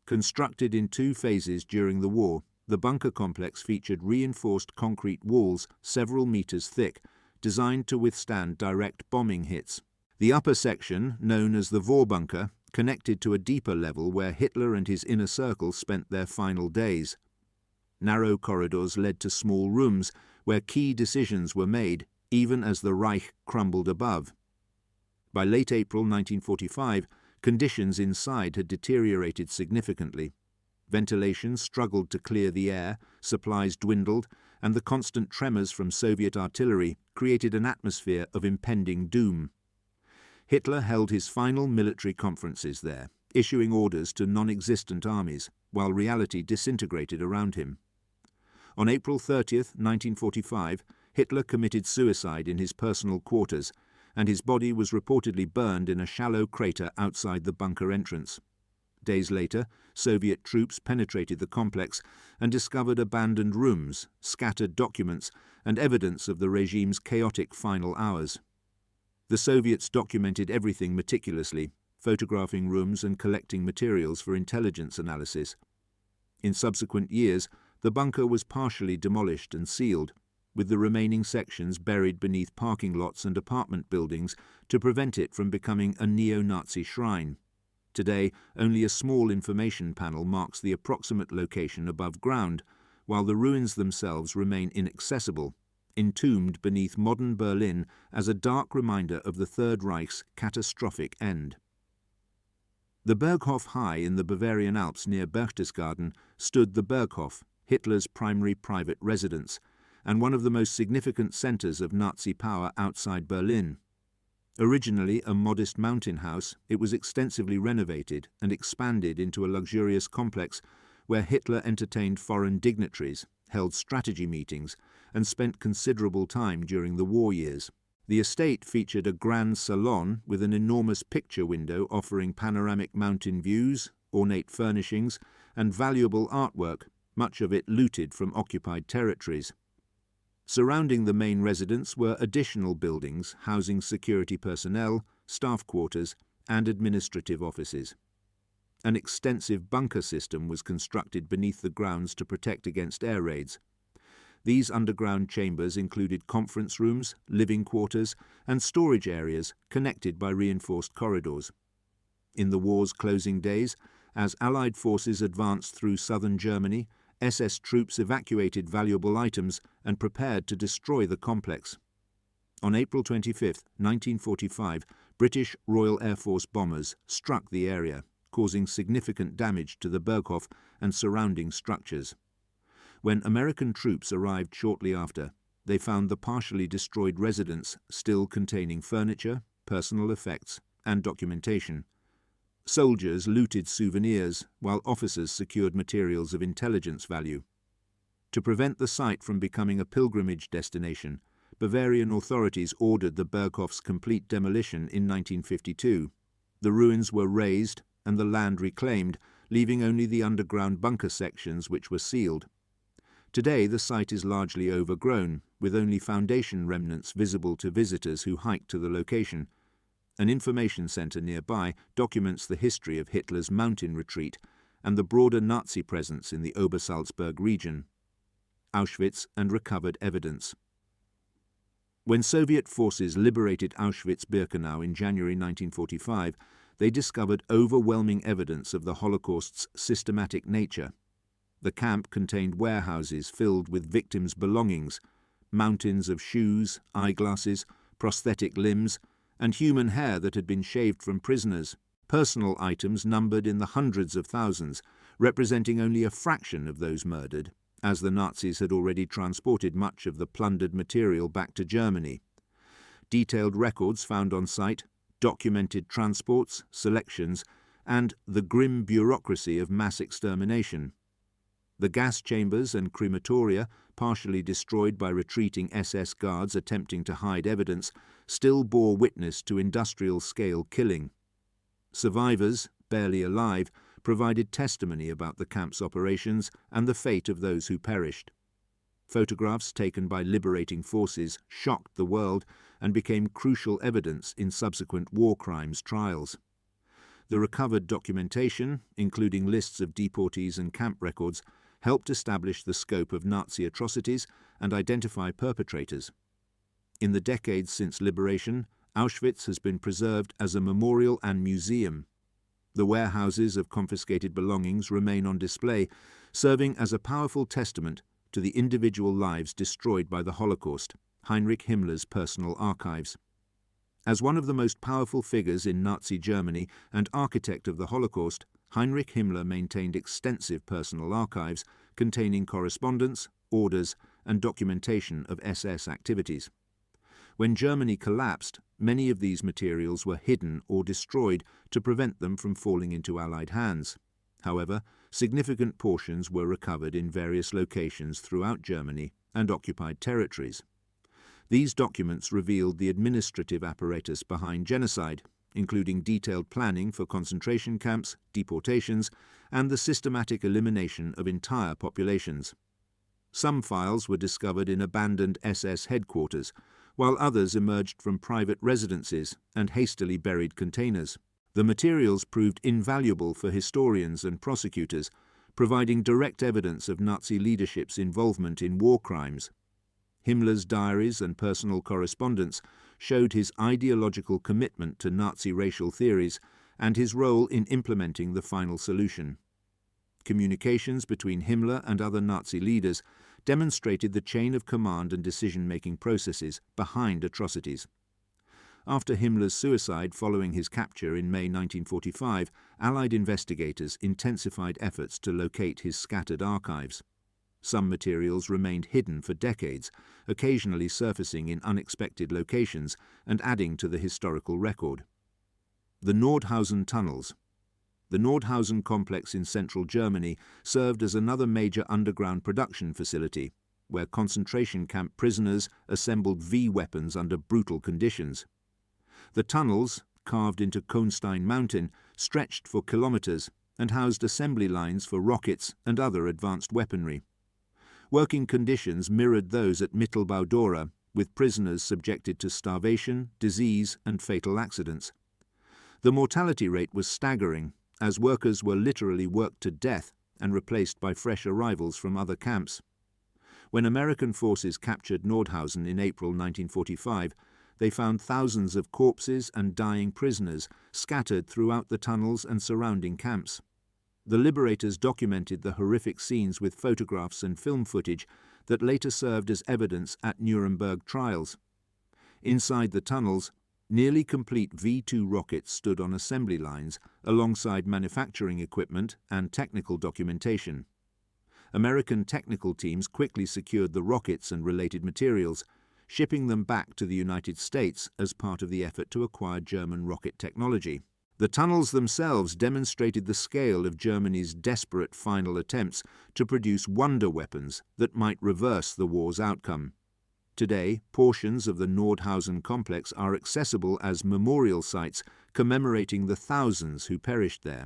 Constructed in 2 phases during the war, the bunker complex featured reinforced concrete walls several meters thick, designed to withstand direct bombing hits. The upper section, known as the Vorbunker, connected to a deeper level where Hitler and his inner circle spent their final days. Narrow corridors led to small rooms where key decisions were made, even as the Reich crumbled above. By late April 1945, conditions inside had deteriorated significantly. Ventilation struggled to clear the air, supplies dwindled, and the constant tremors from Soviet artillery created an atmosphere of impending doom. Hitler held his final military conferences there, issuing orders to non-existent armies, while reality disintegrated around him. On April 30, 1945, Hitler committed suicide in his personal quarters, and his body was reportedly burned in a shallow crater outside the bunker entrance. Days later, Soviet troops penetrated the complex and discovered abandoned rooms, scattered documents, and evidence of the regime's chaotic final hours. The Soviets documented everything meticulously, photographing rooms and collecting materials for intelligence analysis. In subsequent years, the bunker was partially demolished and sealed, with the remaining sections buried beneath parking lots and apartment buildings to prevent it from becoming a neo-Nazi shrine. Today, only a small information panel marks the approximate location above ground, while the ruins themselves remain inaccessible, entombed beneath modern Berlin as a dark reminder of the Third Reich's catastrophic end. The Berghof High in the Bavarian Alps near Berchtesgaden stood the Berghof, Hitler's primary private residence, and one of the most significant centers of Nazi power outside Berlin. Originally a modest mountain house, it was extensively renovated and expanded into a luxurious complex where Hitler entertained foreign dignitaries, held strategy meetings, and spent considerable time during the war years. The estate featured a grand salon with an enormous picture window offering panoramic mountain views, ornate furnishings, and valuable artwork, much of it looted from occupied territories. Surrounding the main residence were additional buildings housing security personnel, staff quarters, and administrative offices. An extensive bunker system was constructed beneath the grounds to protect against air raids. These underground chambers included conference rooms, living quarters, and storage areas connected by reinforced corridors. In the war's closing days, as Allied forces advanced through southern Germany, SS troops evacuated valuable items and prepared to destroy the complex. On April 25, 1945, British Royal Air Force bombers struck the area, causing significant damage to the Berghof and surrounding structures. When American troops arrived shortly after, they found the partially destroyed residence still containing furniture, personal effects, and documentation. Soldiers looted souvenirs, while officers secured materials of intelligence value. To prevent the site from becoming a pilgrimage destination, Bavarian authorities ordered the Berghof's complete demolition in 1952. The ruins were razed and the land reclaimed, leaving only the underground bunker sections which were sealed. Today the site is largely overgrown, with only foundation remnants visible to visitors who hike to the location. An information centre nearby documents the history of Hitler's mountain retreat and the broader Nazi presence in the Obersalzberg region. Auschwitz and recovered evidence. When Soviet forces liberated Auschwitz-Birkenau in January 1945, they discovered overwhelming evidence of the Holocaust's systematic nature. The camp contained warehouses filled with victims' belongings, mountains of shoes, eyeglasses, prosthetic limbs, and human hair that had been shaved from prisoners, personal items numbered in the hundreds of thousands, representing only a fraction of those murdered, as the Nazis had already transported much of the plundered material back to Germany. Detailed records found on site documented transports, selections, and the grim bureaucracy of mass extermination. The gas chambers and crematoria, partially destroyed by retreating SS guards attempting to hide evidence, still bore witness to industrial-scale killing. Survivors, barely alive, provided testimony about the camp's operations and the fate of those who perished. Photographs taken by liberating forces shocked the world and became crucial evidence in subsequent war crimes trials. The recovered documentation, including lists of deportees and camp records, helped establish the scope of Nazi atrocities and identify perpetrators. In the decades since liberation, Auschwitz has been preserved as a memorial and museum. The warehouses of confiscated belongings remain on display, serving as a powerful testament to the individual lives destroyed by the Holocaust, Heinrich Himmler's personal archives. As one of the most powerful figures in Nazi Germany and architect of the Holocaust, Heinrich Himmler maintained extensive personal archives containing correspondence, orders, and documentation of SS activities. When Germany collapsed, many of these materials were hidden or destroyed to prevent them from falling into Allied hands. However, significant portions were recovered in various locations throughout Germany and occupied territories. These documents revealed the administrative apparatus behind genocide, including detailed planning for concentration camps, deportations, and the systematic elimination of entire populations. Some files were discovered in abandoned SS headquarters, while others emerged from private residences and hastily buried containers. The materials proved invaluable for historians and prosecutors, providing direct evidence of Nazi leadership's involvement in war crimes. Himmler's diaries and personal correspondence showed his ideological commitment to Nazi racial theories and his role in implementing the final solution. Communications between Himmler and other Nazi leaders demonstrated the chain of command and decision-making processes behind atrocities. After Himmler's suicide following his capture in May 1945, Allied investigators intensified efforts to locate his scattered archives. Some materials remained hidden for decades, occasionally surfacing in unexpected locations and adding to the historical record. The Nordhausen tunnels. The Nordhausen complex in central Germany served as another major underground production facility, where concentration camp prisoners assembled V-weapons under brutal conditions. The tunnels, carved into Kohnstein Mountain, stretched for kilometers and housed assembly lines for rockets and other advanced weaponry. Working conditions mirrored those at Mittelbau-Dora, with prisoners subjected to starvation, disease, and fatal accidents. The mortality rate was staggering, as workers were literally worked to death and replaced by fresh arrivals from other camps. When American forces captured Nordhausen in April 1945, they found thousands of corpses and dying prisoners scattered throughout the tunnels and surrounding camps. The liberators documented the horrific scenes with photographs and film footage that later served as evidence at Nuremberg trials. Inside the tunnels, nearly complete V-2 rockets stood on assembly lines alongside manufacturing equipment and technical documentation. American technical teams quickly secured the rockets and related materials, shipping them back to the United States as part of the effort to acquire German rocket technology. The tunnels themselves demonstrated the scale of Germany's desperate final attempts to produce wonder weapons that might reverse the war's outcome. Today, portions of the Nordhausen complex are accessible as memorial sites commemorating the thousands who perished there.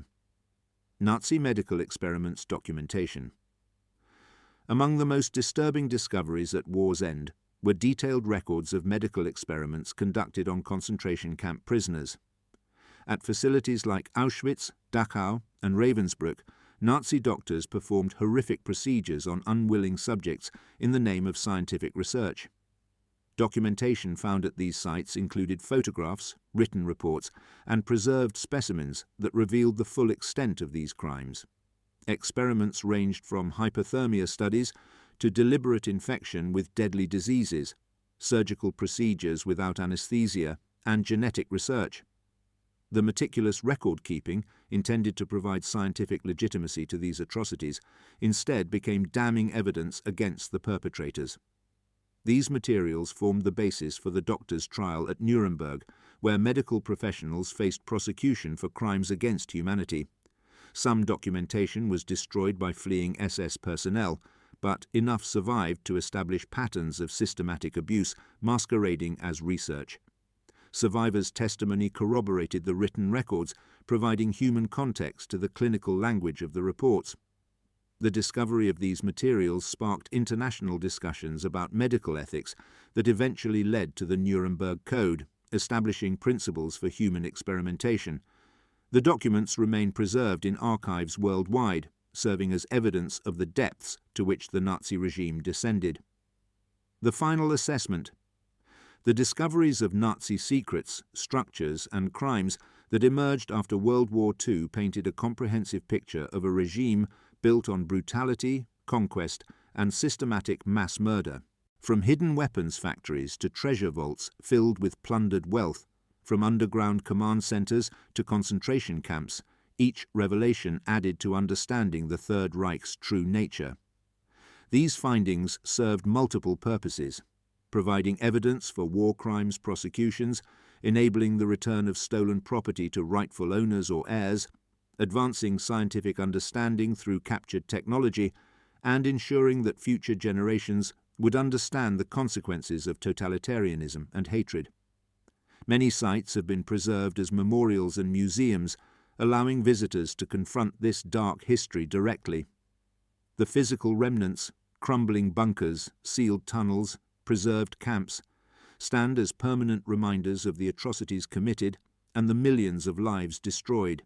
Nazi medical experiments documentation. Among the most disturbing discoveries at war's end were detailed records of medical experiments conducted on concentration camp prisoners. At facilities like Auschwitz, Dachau, and Ravensbrück, Nazi doctors performed horrific procedures on unwilling subjects in the name of scientific research. Documentation found at these sites included photographs, written reports, and preserved specimens that revealed the full extent of these crimes. Experiments ranged from hypothermia studies to deliberate infection with deadly diseases, surgical procedures without anesthesia, and genetic research. The meticulous record-keeping, intended to provide scientific legitimacy to these atrocities, instead became damning evidence against the perpetrators. These materials formed the basis for the doctors' trial at Nuremberg, where medical professionals faced prosecution for crimes against humanity. Some documentation was destroyed by fleeing SS personnel, but enough survived to establish patterns of systematic abuse masquerading as research. Survivors' testimony corroborated the written records, providing human context to the clinical language of the reports. The discovery of these materials sparked international discussions about medical ethics that eventually led to the Nuremberg Code, establishing principles for human experimentation. The documents remain preserved in archives worldwide, serving as evidence of the depths to which the Nazi regime descended. The final assessment. The discoveries of Nazi secrets, structures, and crimes that emerged after World War II painted a comprehensive picture of a regime built on brutality, conquest, and systematic mass murder. From hidden weapons factories to treasure vaults filled with plundered wealth, from underground command centers to concentration camps, each revelation added to understanding the Third Reich's true nature. These findings served multiple purposes: providing evidence for war crimes prosecutions, enabling the return of stolen property to rightful owners or heirs, advancing scientific understanding through captured technology, and ensuring that future generations would understand the consequences of totalitarianism and hatred. Many sites have been preserved as memorials and museums, allowing visitors to confront this dark history directly. The physical remnants, crumbling bunkers, sealed tunnels, preserved camps, stand as permanent reminders of the atrocities committed and the millions of lives destroyed.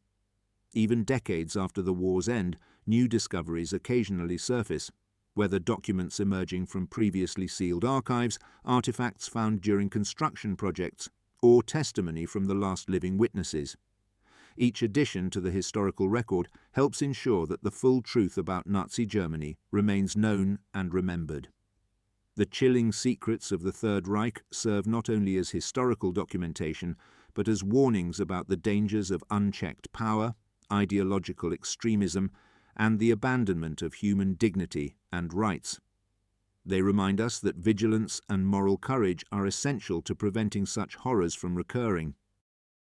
Even decades after the war's end, new discoveries occasionally surface, whether documents emerging from previously sealed archives, artifacts found during construction projects, or testimony from the last living witnesses. Each addition to the historical record helps ensure that the full truth about Nazi Germany remains known and remembered. The chilling secrets of the Third Reich serve not only as historical documentation, but as warnings about the dangers of unchecked power, ideological extremism, and the abandonment of human dignity and rights. They remind us that vigilance and moral courage are essential to preventing such horrors from recurring.